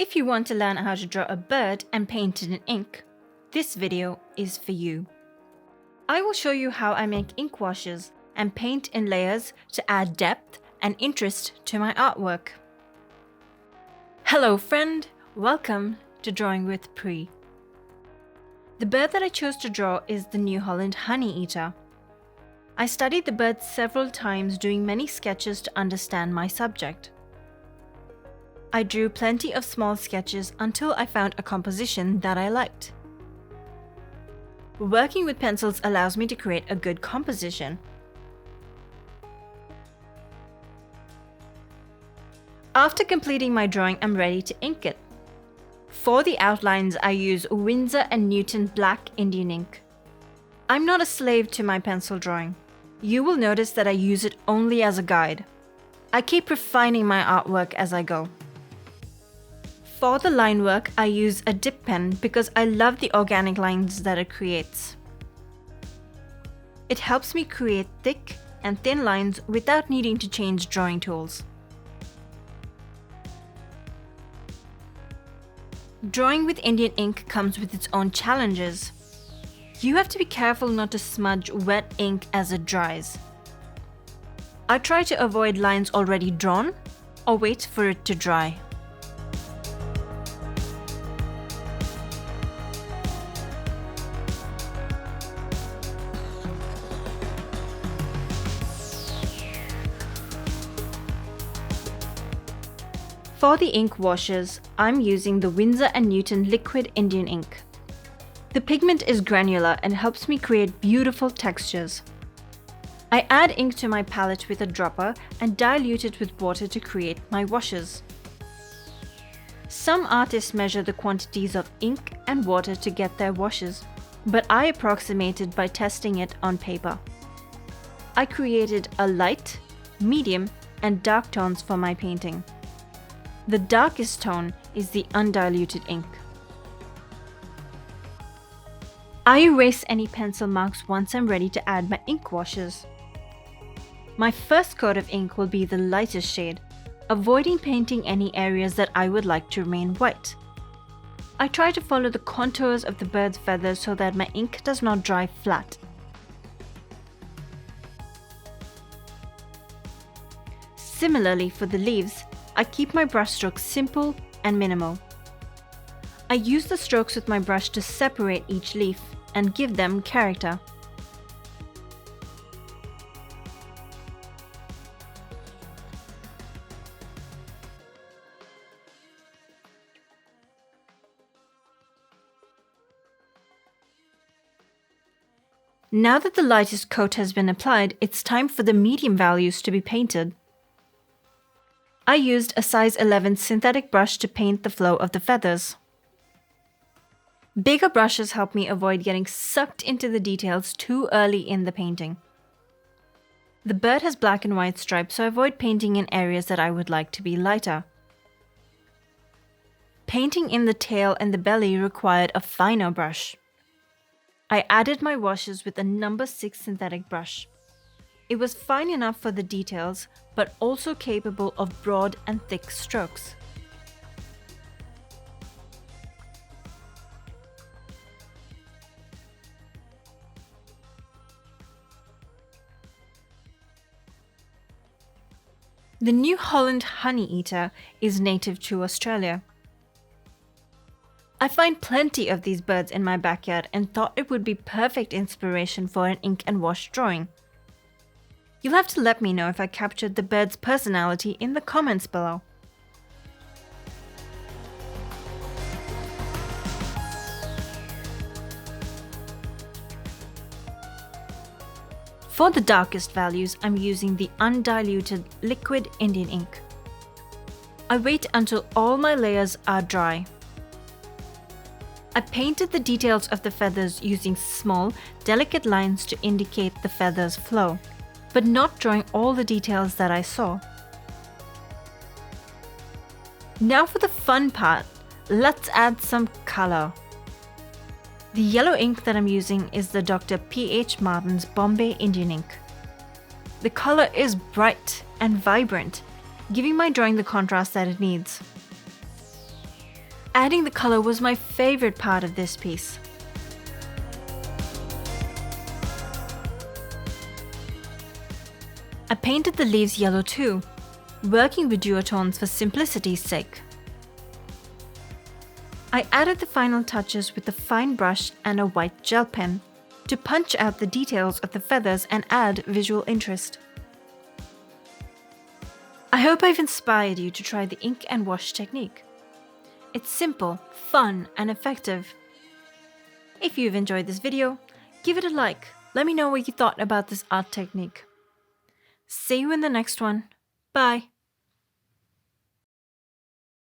If you want to learn how to draw a bird and paint it in ink, this video is for you. I will show you how I make ink washes and paint in layers to add depth and interest to my artwork. Hello friend, welcome to Drawing with Pri. The bird that I chose to draw is the New Holland honeyeater. I studied the bird several times, doing many sketches to understand my subject. I drew plenty of small sketches until I found a composition that I liked. Working with pencils allows me to create a good composition. After completing my drawing, I'm ready to ink it. For the outlines, I use Windsor & Newton black Indian ink. I'm not a slave to my pencil drawing. You will notice that I use it only as a guide. I keep refining my artwork as I go. For the line work, I use a dip pen because I love the organic lines that it creates. It helps me create thick and thin lines without needing to change drawing tools. Drawing with Indian ink comes with its own challenges. You have to be careful not to smudge wet ink as it dries. I try to avoid lines already drawn or wait for it to dry. For the ink washes, I'm using the Windsor & Newton liquid Indian ink. The pigment is granular and helps me create beautiful textures. I add ink to my palette with a dropper and dilute it with water to create my washes. Some artists measure the quantities of ink and water to get their washes, but I approximated by testing it on paper. I created a light, medium, and dark tones for my painting. The darkest tone is the undiluted ink. I erase any pencil marks once I'm ready to add my ink washes. My first coat of ink will be the lightest shade, avoiding painting any areas that I would like to remain white. I try to follow the contours of the bird's feathers so that my ink does not dry flat. Similarly, for the leaves, I keep my brush strokes simple and minimal. I use the strokes with my brush to separate each leaf and give them character. Now that the lightest coat has been applied, it's time for the medium values to be painted. I used a size 11 synthetic brush to paint the flow of the feathers. Bigger brushes help me avoid getting sucked into the details too early in the painting. The bird has black and white stripes, so I avoid painting in areas that I would like to be lighter. Painting in the tail and the belly required a finer brush. I added my washes with a number 6 synthetic brush. It was fine enough for the details, but also capable of broad and thick strokes. The New Holland honeyeater is native to Australia. I find plenty of these birds in my backyard and thought it would be perfect inspiration for an ink and wash drawing. You'll have to let me know if I captured the bird's personality in the comments below. For the darkest values, I'm using the undiluted liquid Indian ink. I wait until all my layers are dry. I painted the details of the feathers using small, delicate lines to indicate the feathers' flow, but not drawing all the details that I saw. Now for the fun part, let's add some color. The yellow ink that I'm using is the Dr. P.H. Martin's Bombay Indian ink. The color is bright and vibrant, giving my drawing the contrast that it needs. Adding the color was my favorite part of this piece. I painted the leaves yellow too, working with duotones for simplicity's sake. I added the final touches with a fine brush and a white gel pen to punch out the details of the feathers and add visual interest. I hope I've inspired you to try the ink and wash technique. It's simple, fun, and effective. If you've enjoyed this video, give it a like. Let me know what you thought about this art technique. See you in the next one. Bye.